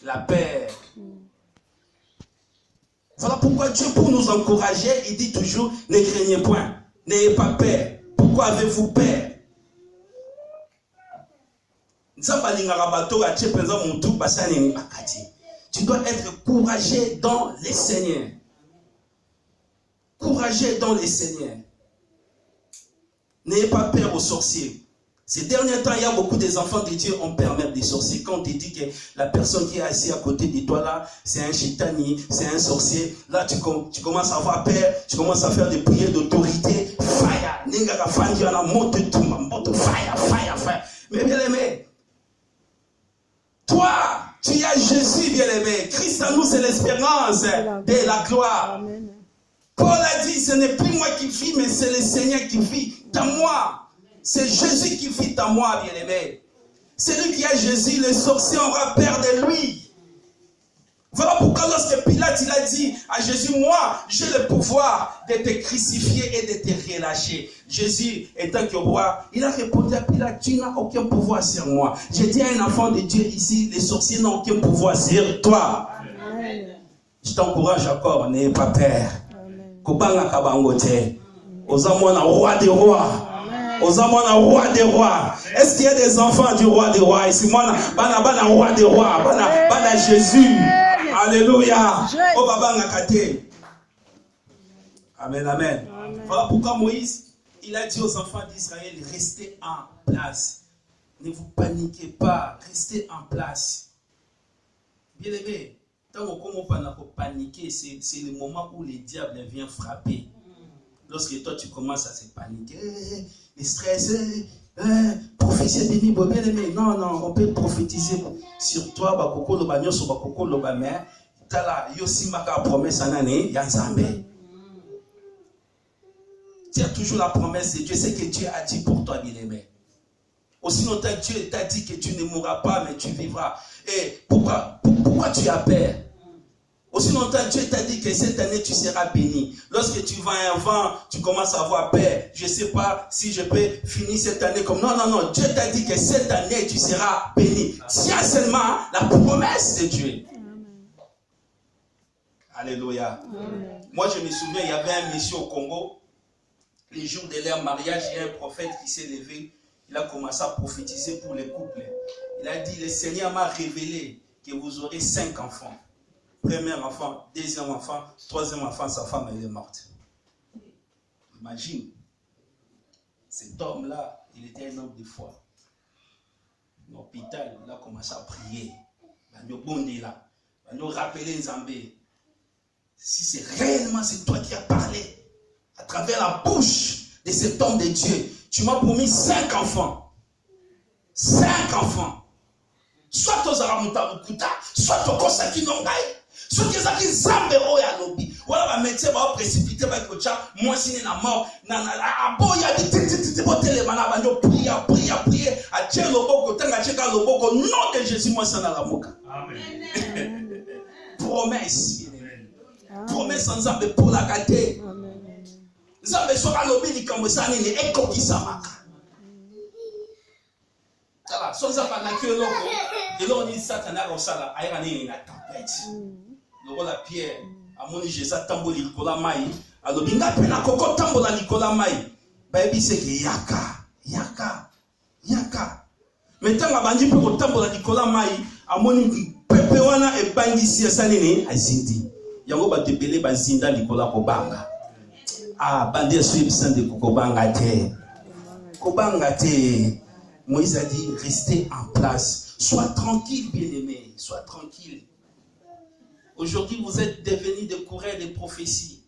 la paix. Voilà pourquoi Dieu, pour nous encourager, il dit toujours, ne craignez point, n'ayez pas peur. Pourquoi avez-vous peur? Tu dois être courageux dans les Seigneurs. Courageux dans les Seigneurs. N'ayez pas peur aux sorciers. Ces derniers temps, il y a beaucoup des enfants de Dieu ont peur même des sorciers. Quand on te dit que la personne qui est assise à côté de toi là, c'est un chitani, c'est un sorcier, là tu commences à avoir peur, tu commences à faire des prières d'autorité. Fire! Fire! Mais bien aimé, toi, tu as Jésus, bien aimé. Christ en nous, c'est l'espérance de la gloire. Amen. Paul a dit, ce n'est plus moi qui vis, mais c'est le Seigneur qui vit dans moi. C'est Jésus qui vit en moi, bien-aimé. Celui qui a Jésus, les sorciers aura peur de lui. Voilà pourquoi lorsque Pilate il a dit à Jésus, moi, j'ai le pouvoir de te crucifier et de te relâcher. Jésus, étant que roi, il a répondu à Pilate, tu n'as aucun pouvoir sur moi. J'ai dit à un enfant de Dieu ici, les sorciers n'ont aucun pouvoir sur toi. Amen. Je t'encourage encore, n'ayez pas peur. Kobanga kabangote. Ozamona roi des rois. Ozamona roi des rois. Est-ce qu'il y a des enfants du roi des rois ici? Bana roi des rois. Bana Jésus. Alléluia. Obabanga kate. Amen, amen. Voilà pourquoi Moïse, il a dit aux enfants d'Israël, restez en place. Ne vous paniquez pas. Restez en place. Bien aimé. Tant qu'on va paniquer, c'est le moment où le diable vient frapper. Lorsque toi tu commences à se paniquer, le stress, prophétie de Bible, bien aimé. Non, on peut prophétiser sur toi, bakoko lo banyo so bakoko lo ba mais tala yosi maka promesse anane yanzambe. Tu as toujours la promesse de Dieu, c'est que Dieu a dit pour toi, bien aimé. Aussi longtemps Dieu t'a dit que tu ne mourras pas, mais tu vivras. Et pourquoi tu as peur? Aussi longtemps Dieu t'a dit que cette année tu seras béni. Lorsque tu vas à un vent, tu commences à avoir peur. Je ne sais pas si je peux finir cette année comme... Non. Dieu t'a dit que cette année tu seras béni. Tiens seulement la promesse de Dieu. Amen. Alléluia. Amen. Moi je me souviens, il y avait un monsieur au Congo. Les jours de leur mariage, il y a un prophète qui s'est levé. Il a commencé à prophétiser pour les couples. Il a dit, le Seigneur m'a révélé que vous aurez 5 enfants. Premier enfant, deuxième enfant, troisième enfant, sa femme elle est morte. Imagine, cet homme-là, il était un homme de foi. L'hôpital, il a commencé à prier. Il a rappelé Nzambé. Si c'est réellement c'est toi qui as parlé à travers la bouche de cet homme de Dieu, tu m'as promis 5 enfants. 5 enfants. Soit aux Aramuta, soit aux Kosaki Nongai. Soit qu'ils ont dit Zambe Oya Lobi. Voilà, va mettre, va précipiter, va être moi, si n'est la mort. Aboya dit, prier. À Tchè Loboko, Tanga Tchèka Loboko, nom de Jésus, moi, ça n'a la moka. Amen. Promesse. Promesse en Zambe pour la gâter. Zambe sera Lobi, ni comme ça, ni Eko Kisamaka. Voilà, sans Zambe, n'a que l'eau. Et là, on dit Satana, on s'en a, il y a une tempête. Le la pierre, à mon Jésus, tambo likola mai, alors binga pena koko tambo la likola mai, baby c'est que yaka. Maintenant la bandi peut tambo la likola mai, à mon pepe wana e bangi si asalini azindi. Yango ba tebele ba zinda likola kobanga. Ah bandi suivi sans de kobanga te. Moïse a dit restez en place, sois tranquille bien-aimé, sois tranquille. Aujourd'hui, vous êtes devenus des coureurs de prophéties.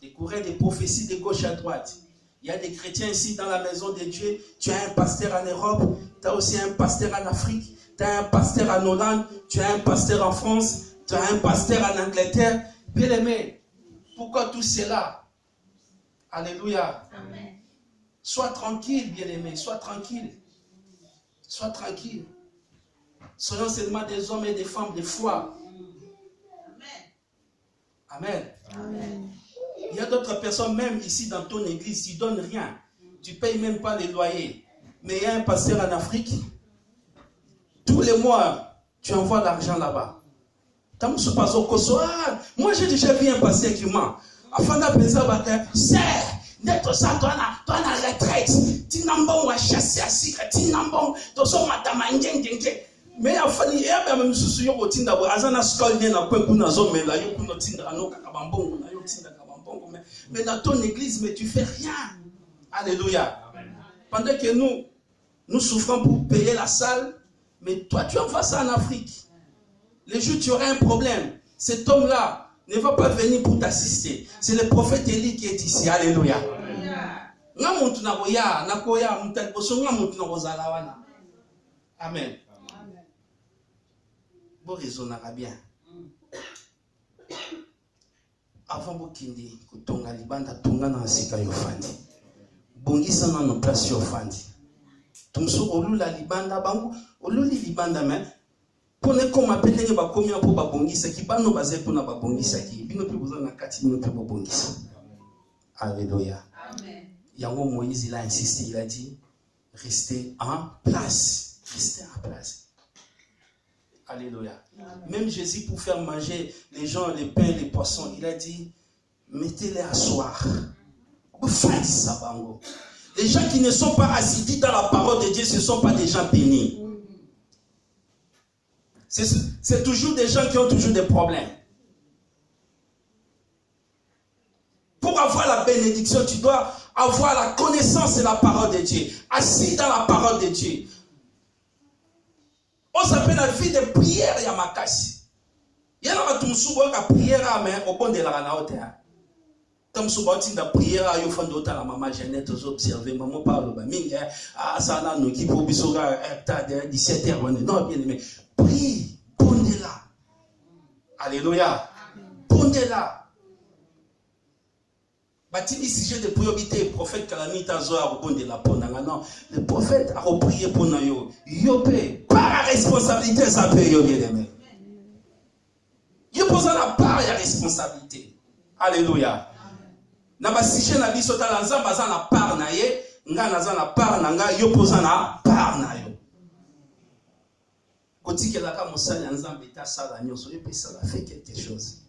Des coureurs de prophéties de gauche à droite. Il y a des chrétiens ici dans la maison de Dieu. Tu as un pasteur en Europe. Tu as aussi un pasteur en Afrique. Tu as un pasteur en Hollande. Tu as un pasteur en France. Tu as un pasteur en Angleterre. Bien aimé, pourquoi tout cela? Alléluia. Amen. Sois tranquille, bien aimé. Sois tranquille. Sois tranquille. Soyons seulement des hommes et des femmes de foi. Amen. Amen. Il y a d'autres personnes, même ici dans ton église, tu ne donnes rien. Tu ne payes même pas les loyers. Mais il y a un pasteur en Afrique. Tous les mois, Tu envoies l'argent là-bas. Moi, j'ai déjà vu un passé qui m'a. Afin d'apaiser, c'est d'être ça, toi, la retraite. Tu n'as pas chassé à si, tu n'as pas, tu as madame, mais il faut dire, même si tu as un azana scolné na quoi kuna zome la yo kuna tinda no kakabambongo na yo tinda kabambongo mais dans ton église mais tu fais rien. Alléluia. Pendant que nous souffrons pour payer la salle, mais toi tu envoies ça en Afrique. Les jours tu auras un problème. Cet homme-là ne va pas venir pour t'assister. C'est le prophète Élie qui est ici. Alléluia. Amen. Bon raisonnera bien. Avant bokindi kutonga libanda tonga na sika yofandi. Bongisa na no place yofandi. Tumso olula libanda bangu oluli libanda mais pone comme apelenge ba komia po ba bongisa ki bano baze pona ba bongisa ki bino pe boza na kati bino pe ba bongisa. Alléluia. Amen. Yango Moïse il a insisté, il a dit restez en place. Restez en place. Alléluia. Amen. Même Jésus, pour faire manger les gens, les pains, les poissons, il a dit, mettez-les à soir. Les gens qui ne sont pas assidus dans la parole de Dieu, ce ne sont pas des gens bénis. C'est toujours des gens qui ont toujours des problèmes. Pour avoir la bénédiction, tu dois avoir la connaissance de la parole de Dieu. Assis dans la parole de Dieu. On s'appelle la vie de prière Yamakasi. Il y a un prière mais au bon de la ranaote. Comme souvent la prière à Yofondo la maman Jeannette aux observer maman parle ba minga à ça nous qui pour bisoga 17h non bien aimé prie pondez-la. Alléluia. Pondez-la. Batili sujet de priorité prophète Kalamita Zoa au bon de la pondanga non le prophète a prié pour nous yopé par la responsabilité ça peut yo bien aimé. Yo pose la part ya responsabilité. Alléluia. Na ba sujet na biso ta nzamba za na part na ye nga na za na part na nga yo pose na part na yo. Kotike la ka mosali nzambe ta sala nyoso yo pesa la fait quelque chose.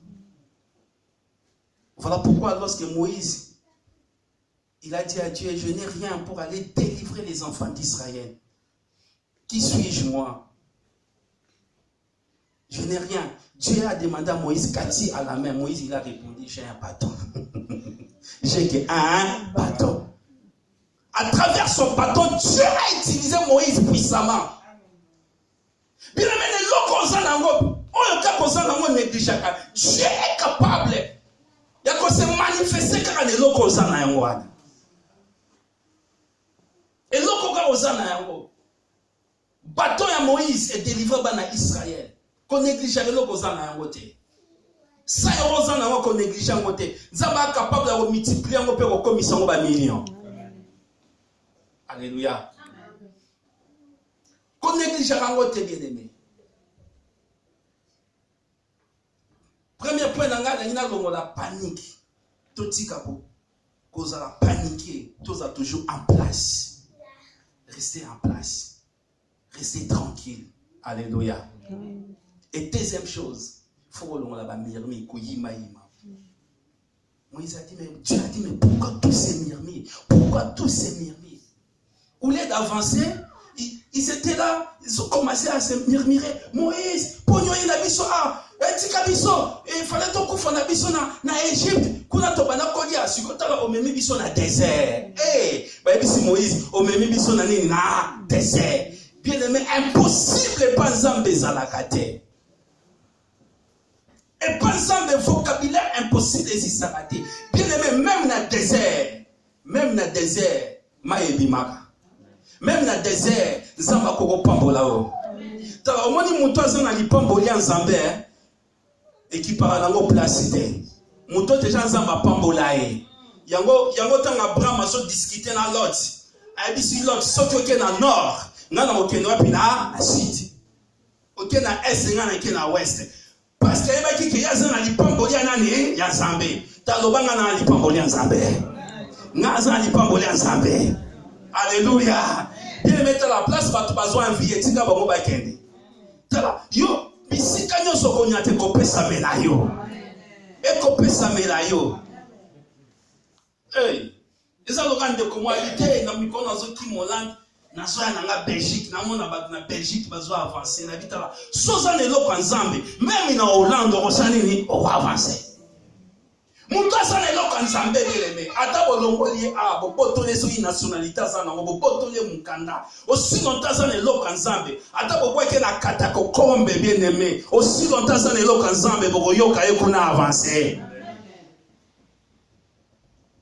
Voilà pourquoi lorsque Moïse, il a dit à Dieu, je n'ai rien pour aller délivrer les enfants d'Israël. Qui suis-je moi? Je n'ai rien. Dieu a demandé à Moïse, qu'as-tu à la main? Moïse, il a répondu, j'ai un bâton. J'ai un bâton. À travers son bâton, Dieu a utilisé Moïse puissamment. Dieu est capable. Il y a qu'on se manifester quand les locaux sont en Yangoan. Et locaux sont en Yango. Bâton à Moïse est délivré par Israël. Qu'on néglige les locaux sont en Yangote. Ça y est, on qu'on néglige en côté. Zaba capable de multiplier en peu au commission de millions. Alléluia. Qu'on néglige en côté bien aimé. Premier point dans la panique. Tout ce cause la paniquer, tout a toujours en place. Restez en place. Restez tranquille. Alléluia. Et deuxième chose, il faut que la mirmi kuyima yima. Moïse a dit mais Dieu a dit mais pourquoi tous ces mirmi? Pourquoi tous ces mirmi? Au lieu d'avancer, ils étaient là, ils ont commencé à se murmurer. Moïse, pognon il a biso ah. Il fallait qu'on fasse un biso na Égypte. Kuna to bana kodia sikotala omemi biso na désert. Ba bisi Moïse omemi biso na nini na désert. Bien aimé, impossible pas nzambe zalakate. Et pas nzambe vocabulaire impossible ezisakate. Bien aimé, même na désert, maebimaka. Même na désert, nzamba koko pambola o. Ta omoni muto azana lipamboli nzambe. Et qui parle dans place té muto déjà nzamba pambola e yango tanga Abraham aso discuter na Lot ayebisi Lot soki oke na nord ngana okende wapi na sud oke na est ngana ke na west parce que yebaki ke yazana lipamboli ya nani ya nzambe talobanga na lipamboli ya nzambe ngaza lipamboli ya nzambe. Alléluia. Bien mettre la place batu bazwa envie etika bango bakende Tala, yo, bisika nyonso konyate kopesa mela yo. Et kopesa mela yo. Hey, eza lokande komwalite na mikono zo ki Hollande, na soya na Belgique, na mona ba na Belgique bazo avancer na bitala. Soza ne loko nzambe, même na Hollande osani ni o avancer. Mutu asana eloko nzambe beleme ata bolongoli a bobotole so nationalité sana bobotole mukanda aussi longtemps asana eloko nzambe ata bobweke na katako kombe bien aimé aussi longtemps asana eloko nzambe bokoyoka ekuna avancer.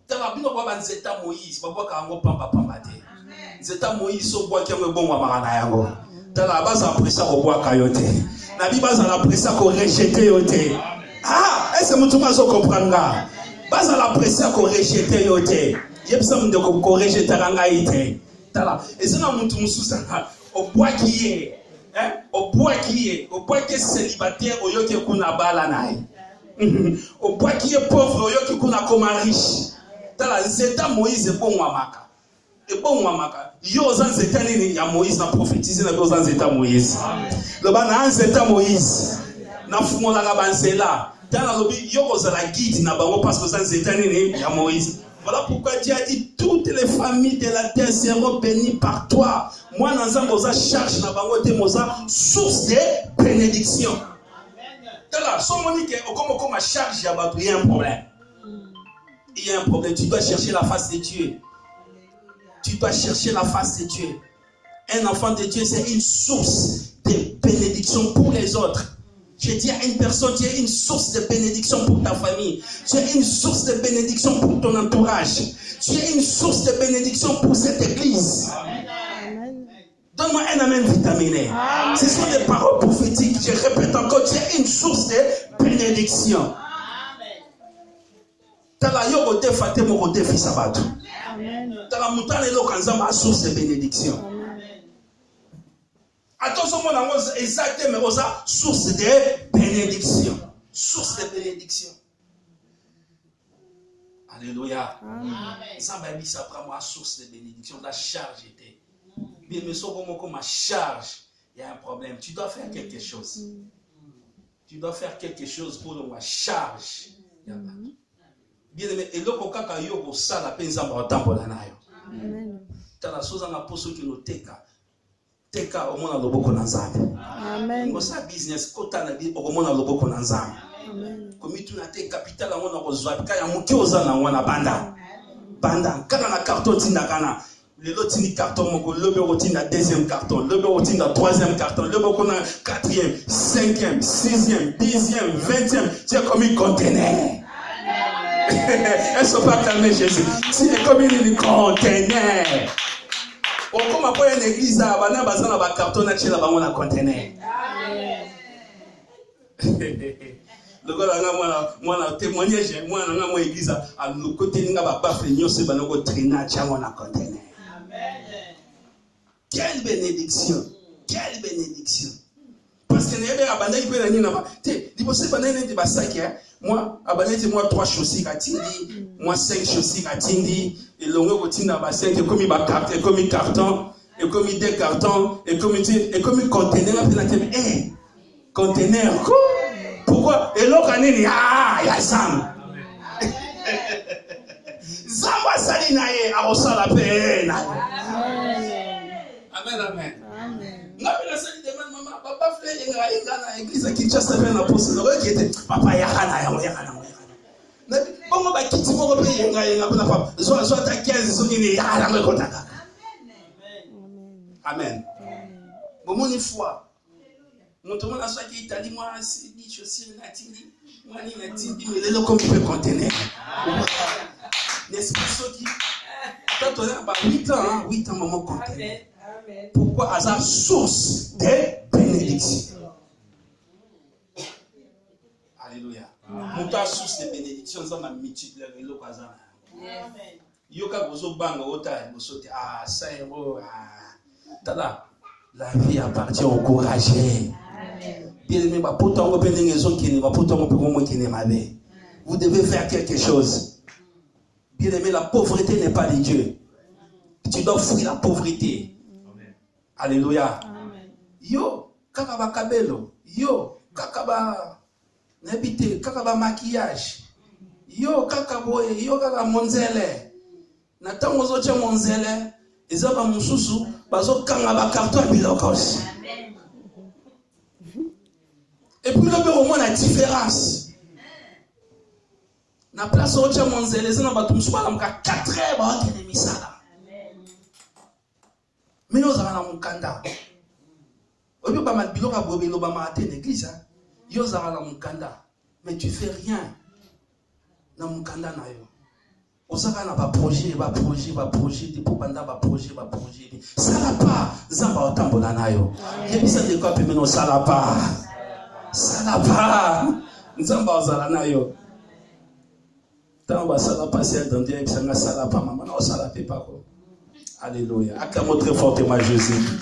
Tala bino kwa banzeta Moïse babwaka ngo pamba pamba te. Nzeta Moïse so bwaki ngo bongwa makana yango. Tala baza pressa ko bwaka yote. Na bi baza la pressa ko rejeter yote. Ah, est-ce que tu m'as compris? Bas à la pression qu'on rejette yote. Yep sam de qu'on rejette ranga ite. Tala. Et c'est non mutu mususa. Au bois qui est, hein? Au bois qui est célibataire au yoke kuna bala nae. Au bois qui est pauvre au yoke kuna comme riche. Tala. C'est un Moïse bon wamaka. Et bon wamaka. Yo zan zeta nini ya Moïse na prophétiser na zan zeta Moïse. Le bana zeta Moïse. Na fumola ka bansela. Dans la lobby, la guide n'a pas parce que ça c'est un Moïse. Voilà pourquoi Dieu a dit toutes les familles de la terre seront bénies par toi. Moi, dans un charge n'a pas source de bénédiction. Là, son monique, comme ma charge, il y a un problème. Il y a un problème. Tu dois chercher la face de Dieu. Tu dois chercher la face de Dieu. Un enfant de Dieu, c'est une source de bénédiction pour les autres. Je dis à une personne, tu es une source de bénédiction pour ta famille. Tu es une source de bénédiction pour ton entourage. Tu es une source de bénédiction pour cette église. Amen. Donne-moi un amen vitaminé. Amen. Ce sont des paroles prophétiques. Je répète encore, tu es une source de bénédiction. Tala yo kote fate mo kote fisabato. Tala mutane lo kanzama source de bénédiction. Attention, mon exactement, mais ça source de bénédiction. Source de bénédiction. Alléluia. Ça va dire ça prend moi source de bénédiction. La charge était. Bien, mais ça comme ma charge, il y a un problème. Tu dois faire quelque chose. Tu dois faire quelque chose pour ma charge. Bien, mais et là, quand il y a ça, la peine ça va tambola nayo. T'as la chose en la poste que nous teka. Teka omona loboko na nzambe. Amen. Ngosa business kota na bi omona loboko na nzambe. Amen. Komi tu na te capital na ngona kozwa bika ya muki oza na ngona banda. Banda kana na carton tinda kana. Lelo tini carton moko lobe otinda deuxième carton, lobe otinda troisième carton, lobe kona quatrième, cinquième, sixième, 10e, 20e, c'est comme un conteneur. Elles sont pas calmées Jésus. C'est comme un conteneur. Comme après une église, abana bazana ba carton na chela bango na conteneur. Le gars moi témoignage moi na moi église à le côté ninga ba bafle nyose banoko traîner chango na conteneur. Amen. Quelle bénédiction. Quelle bénédiction. Parce que nebe abanda ki pe na nina ba. Te, di possible banane ndi ba sac moi abanda ti moi 3 chaussures katindi, moi 5 chaussures katindi. Et l'on continue à 5 et comme il va carton, et comme il carton, et comme il des cartons, et comme il conteneur, eh, conteneur, quoi? Pourquoi? Et l'autre année, il y a Zam. Zamba salinaye, à Rosa la peine. Amen, amen. Non, mais la salle demande, maman, papa, frère, il y a une église qui chasse la peine à poser. Le qui était, papa, Yahana. Comment va quitter mon pays et n'a pas soit à 15 zoni à la recotaka. Amen. Bon mon foi. Mon tout le monde a soit qui Italie moi c'est dit chaussures natindi. Moi ni natindi mais le comme peut contenir. N'est-ce pas ce qui quand on a 8 ans maman contenir. Pourquoi à sa source de bénédiction. Alléluia. Muta source de bénédiction, ça m'a multiplié le kazana. Amen. Yoka bozo banga ota bosote ça tada la vie appartient au courageux. Amen. Bien aimé ba potongo pe ngezo kini ba potongo pe mo kini mabe. Vous devez faire quelque chose. Bien aimé, la pauvreté n'est pas de Dieu. Tu dois fuir la pauvreté. Amen. Alléluia. Amen. Yo kaka ba kabelo, yo, kaka ba n'habité, kaka ba maquillage, yo, kaka boye, yo, kaka monzele. Natango zoche monzele, eza ba mususu, bazo kanga ba carton bilokos. Et puis là, au moins la différence. Na place zoche monzele, eza na ba tumsuba la muka 4 heures ba okene misala. Mais nous avons un kanda. Au lieu de mal biloka bobelo ba matin l'église, yo zara na mukanda. Mais tu fais rien. Na mukanda na yo. Osaka na ba projet, de popanda ba projet. Ça va pas, zamba otambola na yo. Yebisa de quoi pemeno ça va pas. Ça va pas. Zamba ozala na yo. Tant ba ça va passer dans Dieu, ça va pas maman, non ça va pas quoi. Alléluia. Acclamons très fortement Jésus.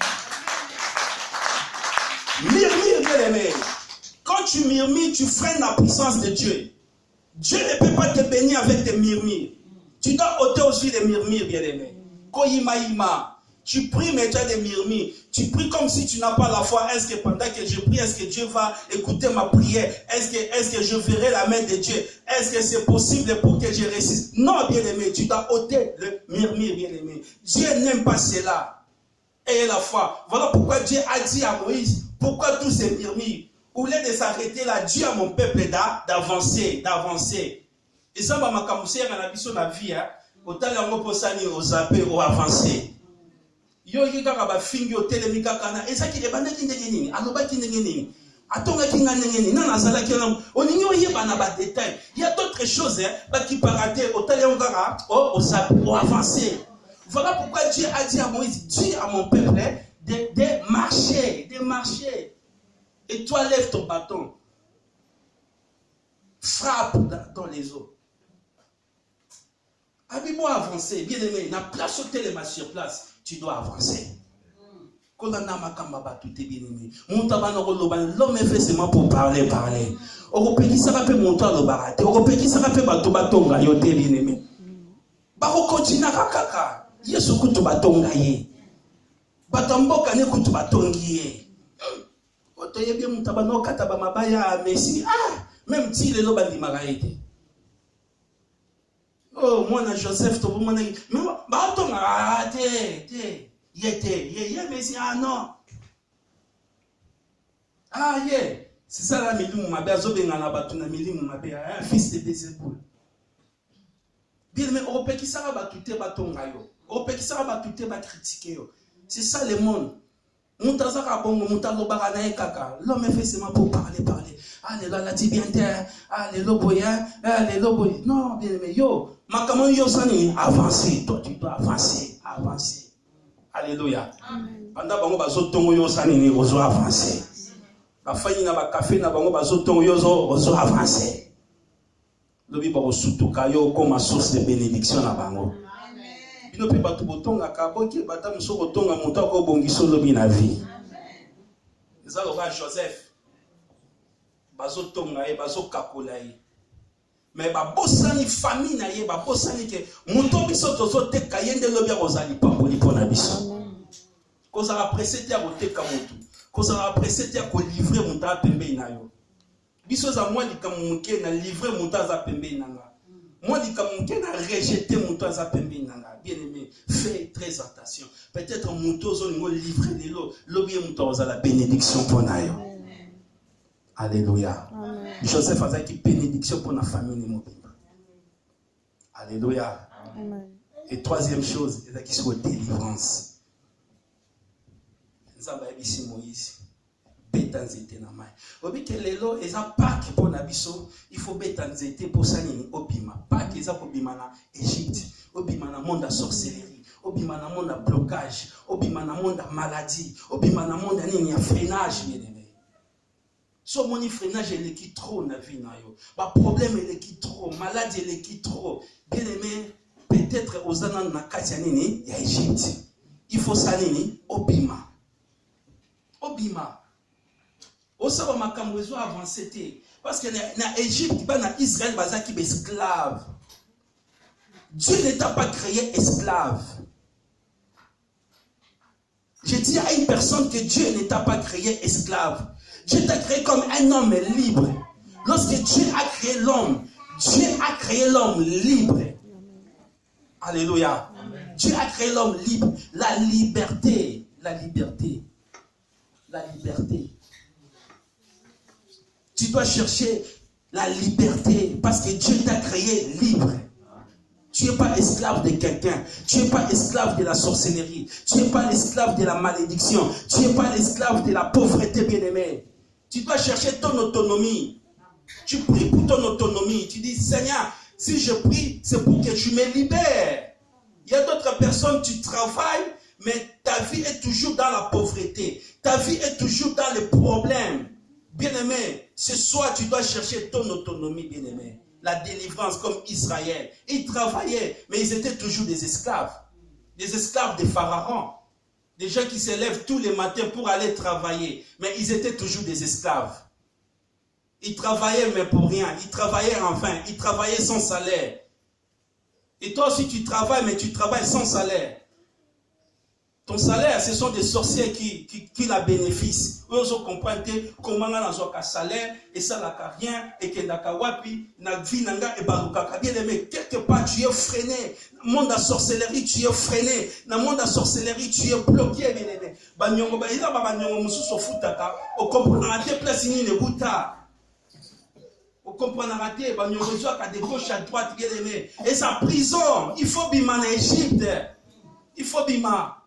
Murmure, bien aimé. Quand tu murmures, tu freines la puissance de Dieu. Dieu ne peut pas te bénir avec des murmures. Tu dois ôter aussi des murmures, bien aimé. Koyima. Tu pries, mais tu as des murmures. Tu pries comme si tu n'as pas la foi. Est-ce que pendant que je prie, est-ce que Dieu va écouter ma prière? Est-ce que je verrai la main de Dieu? Est-ce que c'est possible pour que je réussisse? Non, bien-aimé, tu dois ôter le murmure, bien-aimé. Dieu n'aime pas cela. Ayez la foi. Voilà pourquoi Dieu a dit à Moïse, pourquoi tous ces murmures? Au lieu de s'arrêter là, Dieu à mon peuple d'avancer. Et ça va m'accamouser à la vision de la vie. Autant l'ango posani aux appels ou avancer. Yo kaka ba fingi hotel mi kaka na eza ki ebanda ki ndenge nini aloba ki ndenge nini atonga ki ngane nini na nazala ki na oningi oyeba na ba détail il y a d'autres choses ba qui parater hotel yango kaka o avancer. Voilà pourquoi Dieu a dit à Moïse, dis à mon peuple de marcher. Et toi lève ton bâton, frappe dans les eaux. Habille-moi avancer, bien aimé, na place au téléma sur place. Tu dois avancer. L'homme est fait seulement pour parler. Européi ça va monter le baraté. Européi ça va batonga yote bien aimé. Bako continue kaka. Yesu kutu batonga ye. Batamboka ne kutu batongi ye. Otoye bien mutabano kata ba mabaya Messi. Même si le loba di magaite. Oh, moi, Joseph, tu vois, mais bah, Messi, non. C'est ça la milieu, ma belle, un fils de Bézéboul. Bien, mais au pays qui s'en va tout batongayo, au pays qui s'en va tout critiquer. C'est ça le monde. L'homme est fait seulement pour parler. Les lois la divinité, les loboya, les loboya. Non, bien aimé, yo, makamon yo sani, avancer, toi tu dois avancer. Alléluia. Pendant bango bazotongo yo sani ni ozo avancer. La famille na ba café na bango bazotongo yo ozo avancer. Lobi ba osutuka yo comme source de bénédiction na bango. Bino pe batu botonga ka boki bata muso botonga muta ko bongiso lobi na vie. Eza lo ba Joseph. Bazo tonga ye, bazo kakola ye. Mais babosani famille na ye, babosani ke muto biso tozo teka yende lobi ya kozali pamboli pona biso. Kozala pressé ya koteka mutu. Kozala pressé ya ko livrer muta pembe na yo. Biso za moi likamuke na livrer muta za pembe nanga. Moi likamuke na rejeter muta za pembe nanga. Bien aimé, fais très attention. Peut-être muto zo ngo livrer de l'eau, lobi muta za la bénédiction pona yo. Alléluia. Amen. Joseph a dit bénédiction pour la famille mobile. Alléluia. Amen. Et troisième chose, il a dit sur délivrance. Nous avons dit Moïse. Bétanzete na mai. Obi que lelo eza Pâques pour nabiso, il faut bétanzete pour ça ni obima. Pâques eza pour bima na Égypte, obima na monde à sorcellerie, obima na monde à blocage, obima na monde à maladie, obima na monde à nini à freinage bien aimé. So moni freinage il est trop na vie na yo. Ba problème il est trop, maladie il est trop. Bien aimé, peut-être aux anan na kati nini ya Égypte. Il faut ça nini obima. Obima. Osaba makambo ezo avancer te parce que na Égypte ba na Israël bazaki be esclave. Dieu ne t'a pas créé esclave. Je dis à une personne que Dieu ne t'a pas créé esclave. Dieu t'a créé comme un homme libre. Lorsque Dieu a créé l'homme, Dieu a créé l'homme libre. Alléluia. Dieu a créé l'homme libre. La liberté. La liberté. La liberté. Tu dois chercher la liberté parce que Dieu t'a créé libre. Tu n'es pas esclave de quelqu'un. Tu n'es pas esclave de la sorcellerie. Tu n'es pas l'esclave de la malédiction. Tu n'es pas l'esclave de la pauvreté, bien-aimé. Tu dois chercher ton autonomie. Tu pries pour ton autonomie. Tu dis, Seigneur, si je prie, c'est pour que tu me libères. Il y a d'autres personnes, tu travailles, mais ta vie est toujours dans la pauvreté. Ta vie est toujours dans les problèmes. Bien-aimé, ce soir, tu dois chercher ton autonomie, bien-aimé. La délivrance comme Israël. Ils travaillaient, mais ils étaient toujours des esclaves. Des esclaves des pharaons. Des gens qui se lèvent tous les matins pour aller travailler. Mais ils étaient toujours des esclaves. Ils travaillaient, mais pour rien. Ils travaillaient en vain. Ils travaillaient sans salaire. Et toi aussi, tu travailles, mais tu travailles sans salaire. Ton salaire, ce sont des sorciers qui la bénéficient. Eux, ils comprennent comment on a un salaire, et ça n'a rien, et que wapi, na vie nanga et barukaka. Bien aimé, quelque part, tu es freiné. Dans le monde de la sorcellerie, tu es freiné. Dans le monde de la sorcellerie, tu es bloqué, bien aimé. Banyongo, ba ila ba banyongo mususu futaka. O comprendra te place ni ne buta. On comprendra te banyongo zoaka de gauche à droite, bien aimé. Et sa prison, il faut bima en Égypte. Il faut bima.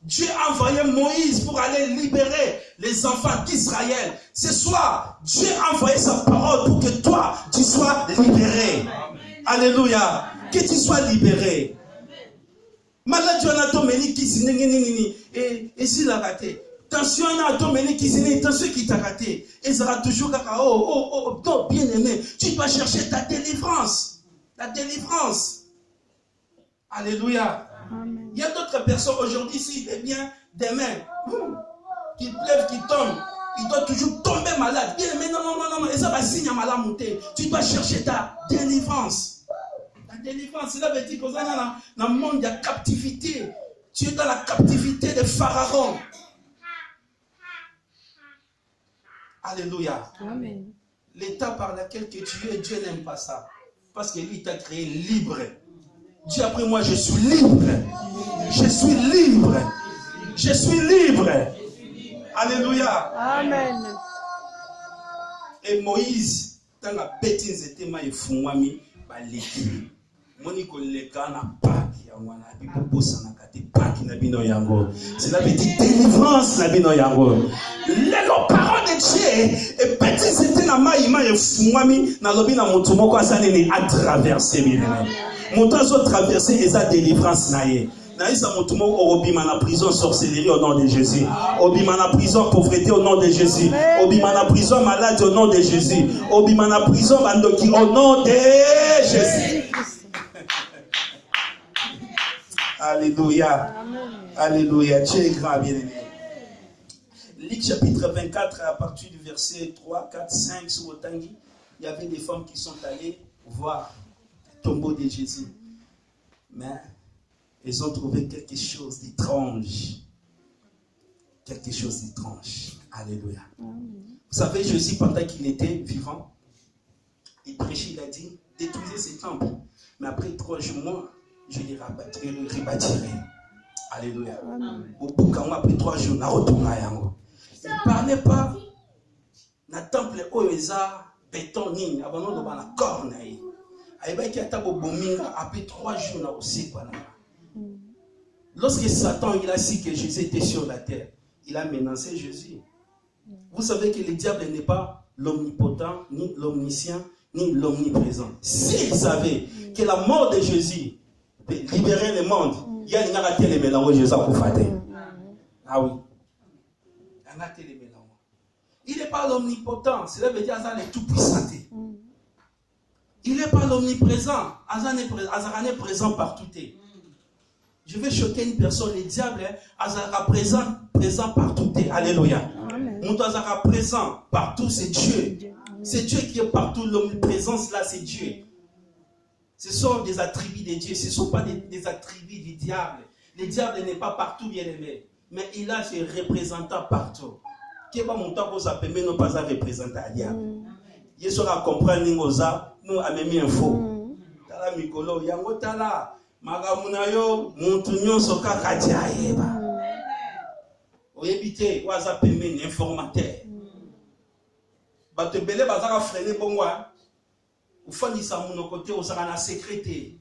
Dieu a envoyé Moïse pour aller libérer les enfants d'Israël. Ce soir, Dieu a envoyé sa parole pour que toi, tu sois libéré. Amen. Alléluia. Que tu sois libéré. Malade, tu as tomé qui s'est et s'il la raté. Tension, on a tomé qui s'est tension qui t'a raté. Et ça sera toujours oh, bien aimé. Tu dois chercher ta délivrance. La délivrance. Alléluia. Amen. Il y a d'autres personnes aujourd'hui, s'il est bien, demain, qu'il pleuve, qu'il tombe, il doit toujours tomber malade. Bien, mais non, et ça va signer à malade monter. Tu dois chercher ta délivrance. La délivrance, cela veut dire que dans le monde, il y a captivité. Tu es dans la captivité de Pharaon. Alléluia. Amen. L'état par lequel tu es, Dieu n'aime pas ça. Parce que lui t'a créé libre. Dis après moi, je suis libre. Je suis libre. Je suis libre. Alléluia. Amen. Et Moïse, dans la bêtise, était mal fumami, baliki. Moniko leka na paki ya wana bipo bosa na kate paki na bino yango. Cela veut dire délivrance na bino yango. Les parents de Dieu et bêtise était na maïma et fumami na lobi na mutu moko asane a traversé bien. Montazo traversé et sa délivrance naïe. Naïsa motumo obima na prison sorcellerie au nom de Jésus. Obima na prison pauvreté au nom de Jésus. Obima na prison maladie au nom de Jésus. Obima na prison bandoki au nom de Jésus. Alléluia. Alléluia. Dieu est grand, bien-aimé. Luc chapitre 24 à partir du verset 3, 4, 5 sur Otangi, il y avait des femmes qui sont allées voir tombeau de Jésus. Mais ils ont trouvé quelque chose d'étrange. Quelque chose d'étrange. Alléluia. Vous savez, Jésus, pendant qu'il était vivant, il prêchait, il a dit, détruisez ces temples. Mais après 3 jours, je les rebâtirai. Alléluia. Au bout d'un mois, après 3 jours, il ne parlait pas d'un temple où il y a béton, il y a un corps. Après 3 jours, aussi. Lorsque Satan il a su que Jésus était sur la terre, il a menacé Jésus. Vous savez que le diable n'est pas l'omnipotent, ni l'omniscient, ni l'omniprésent. S'il savait que la mort de Jésus peut libérer le monde, il y a une arrêté les mélanges Jésus pour faire. Ah oui. Il n'est pas l'omnipotent, cela veut dire qu'il est tout puissant. Il n'est pas l'omniprésent. Azan est présent partout. Je vais choquer une personne, le diable, Azara présent partout. Alléluia. Mon Azara présent partout, c'est Dieu. C'est Dieu qui est partout. L'omniprésence là, c'est Dieu. Ce sont des attributs de Dieu. Ce ne sont pas des attributs du diable. Le diable n'est pas partout, bien aimé. Mais il a ses représentants partout. Qui va monter pour ça, mais non pas un représentant à diable. Il sera comprendre n'ingoza, nous a même info. Tala mikolo, yango tala, magamunayo, montunyo soka katia yeba. Oyebite, waza peme informateur. Bato belé bazaka freiner pour moi. Ou fondisa mon côté, au sera na secrétaire.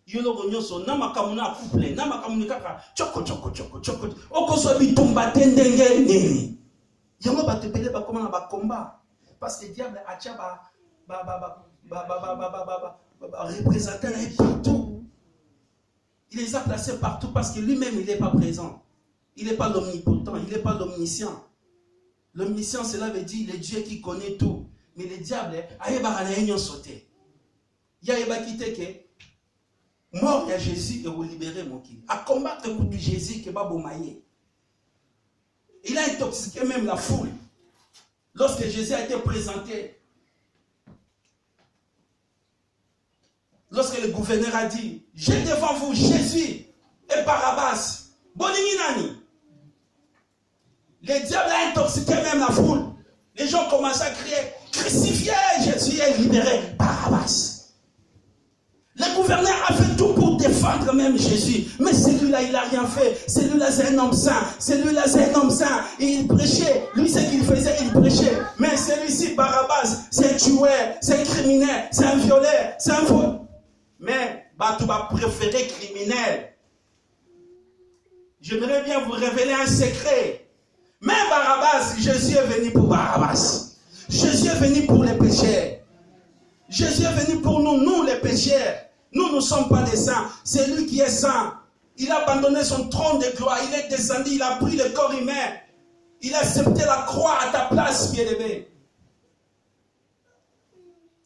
Yolo gonyoso na makamuna couple, na makamuna kaka choko. Oko so bitumba tendenge nini. Yango bato belé ba comment ba combat. Parce que le diable a déjà représenté partout. Il les a placés partout parce que lui-même, il n'est pas présent. Il n'est pas l'omnipotent, il n'est pas l'omniscient. L'omniscient, cela veut dire le Dieu qui connaît tout. Mais le diable, il a sauté. Il a quitté que mort à Jésus et vous libérer mon qui. À combattre le coup de Jésus qui va vous mailler. Il a intoxiqué même la foule. Lorsque Jésus a été présenté, lorsque le gouverneur a dit, j'ai devant vous Jésus et Barabbas, Boninginani. Le diable a intoxiqué même la foule. Les gens commencent à crier, crucifiez Jésus et libérez Barabbas. Le gouverneur a fait tout pour défendre même Jésus. Mais celui-là, il n'a rien fait. Celui-là, c'est un homme saint. Celui-là, c'est un homme saint. Et il prêchait. Lui, ce qu'il faisait, il prêchait. Mais celui-ci, Barabbas, c'est un tueur, c'est un criminel, c'est un violeur, c'est un fou. Mais, tu vas préférer criminel. J'aimerais bien vous révéler un secret. Mais Barabbas, Jésus est venu pour Barabbas. Jésus est venu pour les pécheurs. Jésus est venu pour nous, nous les pécheurs. Nous ne sommes pas des saints. C'est lui qui est saint. Il a abandonné son trône de gloire. Il est descendu, il a pris le corps humain. Il a accepté la croix à ta place, bien-aimé.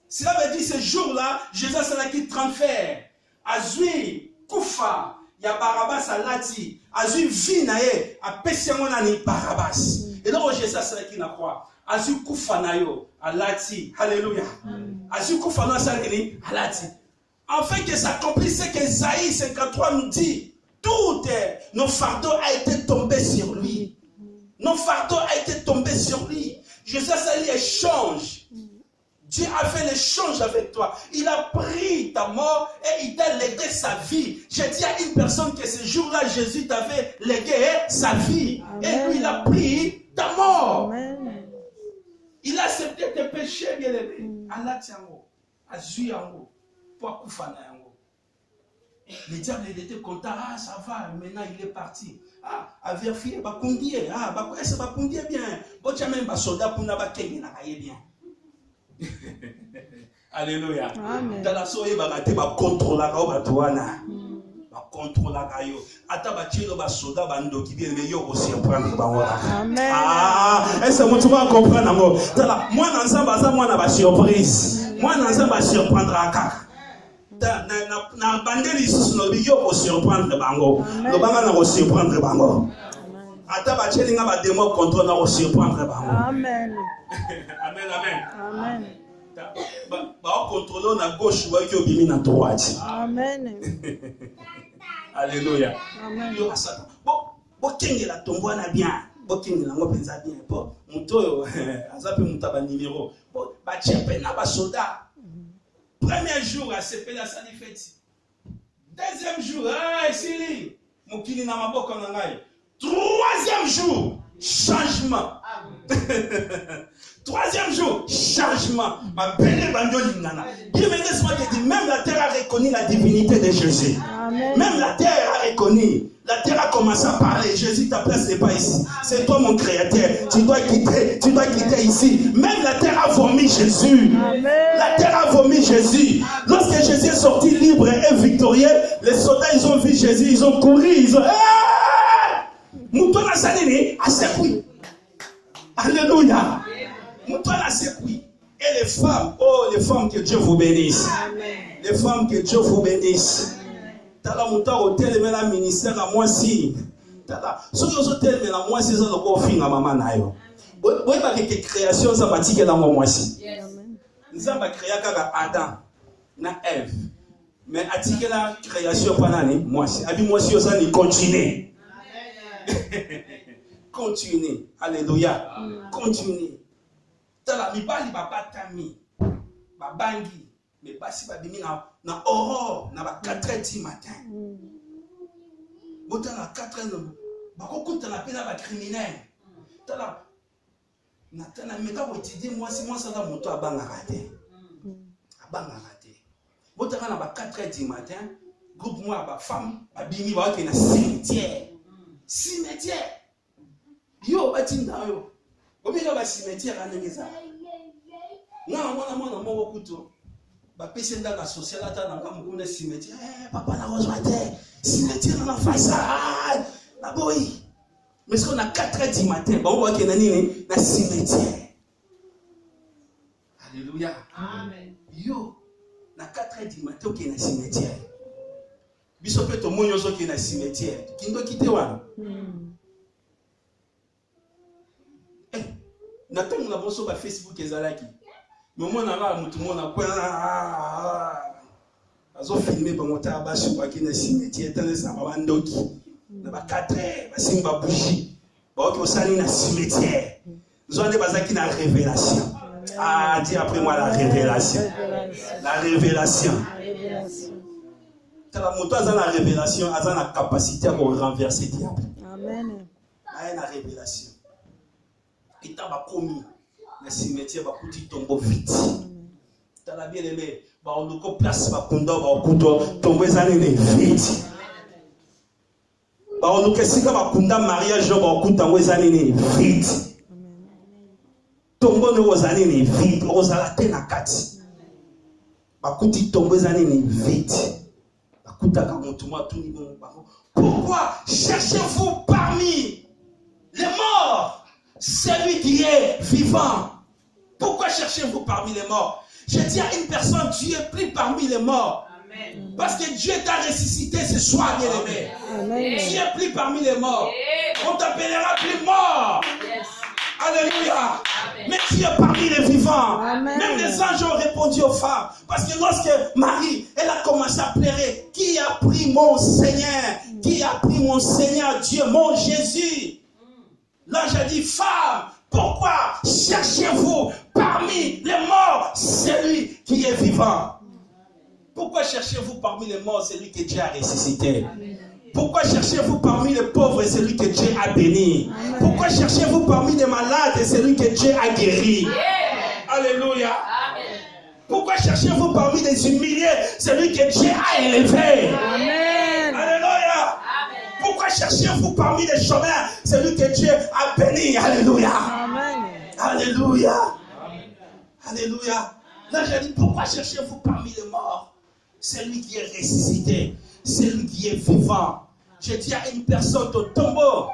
Cela veut dire ce jour-là, Jésus a qui transfert. Azui, Koufa, il y a Barabbas à Lati. Azui, Vinae, à Pessémonani, Barabbas. Et là, Jésus a qui la croix. Azui, Koufa, Nayo, à Lati. Alléluia. Azui, Koufa, Nayo, à Lati. Afin que s'accomplisse ce que Isaïe 53 nous dit. Tout nos fardeaux a été tombé sur lui. Nos fardeaux a été tombé sur lui. Jésus a dit échange. Dieu a fait l'échange avec toi. Il a pris ta mort et il t'a légué sa vie. J'ai dit à une personne que ce jour-là, Jésus t'avait légué sa vie. Amen. Et lui, il a pris ta mort. Amen. Il a accepté tes péchés, bien-aimé. Allah tiango, azuyango, pour koufana yango. Le diable, il était content. Ah, ça va, maintenant il est parti. Ah, à vérifier, bah, kundie. Ah, bah, est-ce que kundie bien? Bon, tu as même un soldat pour n'a pas qu'elle n'a pas bien. Alléluia. Dans la soirée, bah, tu vas contrôler la gaouana. Bah, contrôler la gaio. Ata bah, tu vas soldat bando qui vient mais yo aussi prendre bah. Amen. Ah, est-ce que tu vas comprendre amour? Moi, dans ça, bah, moi, na ba surprise. Moi, dans ça, bah, surprendre à kaka. Na bandeli sous no yo ko surprendre bango. Le banga na ko surprendre bango. Ata ba chelinga ba démon contrôle na ko surprendre bango. Amen. Amen, amen. Amen. Ba contrôler na gauche wa yo bimi na droite. Amen. Alléluia. Amen. Yo asata. Bo kengela tombo na bien. Bo kengela ngo penza bien. Bo muto azape mutaba numéro. Bo ba chepe na ba soldat. Premier jour, à CP la salifeti. Deuxième jour, ah, Sili, Moukini na maboko na ngai. Troisième jour, changement. Troisième jour, changement. Ma belle bandoli nana. Bien, mais laisse-moi te dire, même la terre a reconnu la divinité de Jésus. Amen. Même la terre a reconnu. La terre a commencé à parler. Jésus, ta place n'est pas ici. C'est toi mon créateur. Tu dois quitter ici. Même la terre a vomi Jésus. Amen. La terre a vomi Jésus. Lorsque Jésus est sorti libre et victorieux, les soldats, ils ont vu Jésus, ils ont couru, ils ont... Moutona Sanini a secoué. Alléluia. Moutona a secoué. Et les femmes, oh les femmes, que Dieu vous bénisse. Amen. Les femmes, que Dieu vous bénisse. Tala muta hotel mais la ministère à moi si. Tala so yo hotel mais la moi si ça ko finga mama nayo. Boy ba ke création ça batike la moi si. Amen. Nzamba créa kaka Adam na Ève. Mais atike la création pas nani moi si. Abi moi si ça ni continuer. Continuez. Alléluia. Continuez. Tala mibali baba tami. Babangi. Mais basi babimi na aurore. Na ba 4h du matin. Bota na 4h. Bakokuta na pena ba criminel. Tala. Natana meka botidi moi si moi ça da moto abanga raté. Abanga raté. Bota na ba 4h du matin. Groupe moi ba femme babimi ba ke na cimetière. Cimetière. Yo batinda yo. Omika ba cimetière anengeza. Mwana moko kuto. Ba pesenda la social ata na ngambu na cimetière. Papa na rozwate. Cimetière na façade. Na boy. Mais ce qu'on a 4h du matin, on voit qu'il y a un cimetière. Alléluia. Amen. Yo, na 4h du matin, il y a un cimetière. Biso peut to monyo zo ki na cimetière. Kindo kite wana. Na tangu na boso ba Facebook ezalaki. Mais moi na ba mutu mona kwa azo filmer ba mota ba shi kwa ki na cimetière tane sa ba ndoki. Na ba 4h ba simba bougie. Ba ki osali na cimetière. Zonde bazaki na révélation. Ah, dis après moi la révélation. La révélation. La moto a la révélation, a la capacité à renverser le diable. Amen. A la révélation. Et tu as commis le cimetière, tu as tomber vite. Tu as bien aimé, on a place, on a tomber vite. On a mariage, on a vite. Tomber aux années vite, on a la tête à 4. Tomber vite. Pourquoi cherchez-vous parmi les morts celui qui est vivant? Pourquoi cherchez-vous parmi les morts? Je dis à une personne, tu es plus parmi les morts. Amen. Parce que Dieu t'a ressuscité ce soir, bien-aimé. Tu es plus parmi les morts. On t'appellera plus mort. Yes. Alléluia. Amen. Mais tu es parmi les vivants. Amen. Même les anges ont répondu aux femmes. Parce que lorsque Marie, elle a commencé à pleurer, qui a pris mon Seigneur? Qui a pris mon Seigneur Dieu, mon Jésus? L'ange a dit, femme, pourquoi cherchez-vous parmi les morts celui qui est vivant? Pourquoi cherchez-vous parmi les morts celui que Dieu a ressuscité? Pourquoi cherchez-vous parmi les pauvres celui que Dieu a béni? Amen. Pourquoi cherchez-vous parmi les malades celui que Dieu a guéri? Yeah. Alléluia. Amen. Pourquoi cherchez-vous parmi les humiliés celui que Dieu a élevé? Amen. Alléluia. Amen. Pourquoi cherchez-vous parmi les chômeurs celui que Dieu a béni? Alléluia. Amen. Alléluia. Amen. Alléluia. Là, j'ai dit, pourquoi cherchez-vous parmi les morts celui qui est ressuscité, celui qui est vivant? Je dis à une personne, ton tombeau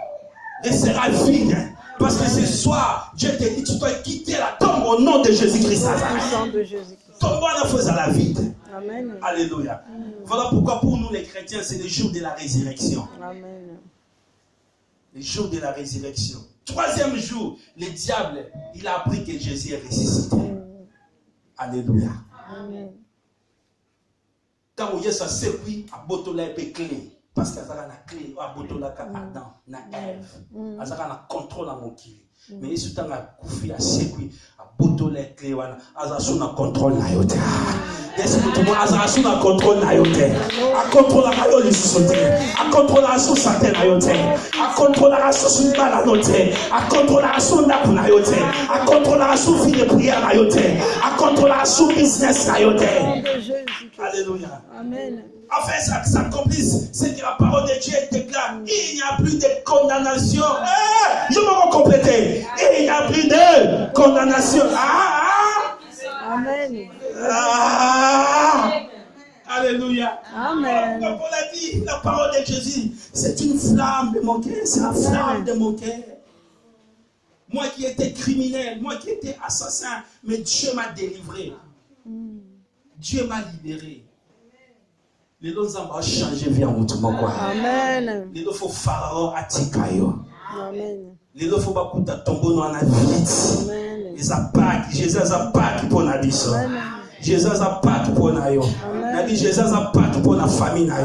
restera vide. Parce que ce soir, Dieu te dit, tu dois quitter la tombe au nom de Jésus-Christ. Tombeau ne faisant la vide. Amen. Alléluia. Amen. Voilà pourquoi pour nous les chrétiens, c'est le jour de la résurrection. Amen. Le jour de la résurrection. Troisième jour, le diable, il a appris que Jésus est ressuscité. Alléluia. Amen. Quand on y a ça, c'est oui, à botola est clé. Parce qu'il y a la clé, à botola ka Adam, na Ève. Il y a un contrôle à mon kili. Mais si tu as un koufi à sécui, à botola est clé, il y a un contrôle na yote. Est-ce que tout le monde a un contrôle na yote? A contrôle à yote sauté. A contrôle à son santé na yote. A contrôle à son mal à yote. A contrôle à son nappe na yote. A contrôle à son vie de prière na yote. A contrôle à son business na yote. Alléluia. Amen. Afin que ça s'accomplisse, c'est que la parole de Dieu déclare, il n'y a plus de condamnation. Je vais compléter. Il n'y a plus de condamnation. Amen. Alléluia. Amen. Comme on l'a dit, la parole de Jésus, c'est une flamme de mon cœur. C'est la flamme de mon cœur. Moi qui étais criminel, moi qui étais assassin, mais Dieu m'a délivré. Dieu m'a libéré. Les gens ont changé vie en mutumo quoi. Amen. Les gens faut pharaon atikayo. Amen. Les gens faut pas kuta tombo no na vite. Amen. Les attaques, Jésus a pas pour na biso. Jésus a pas pour na yo. Na dit Jésus a pas pour na famille na yo.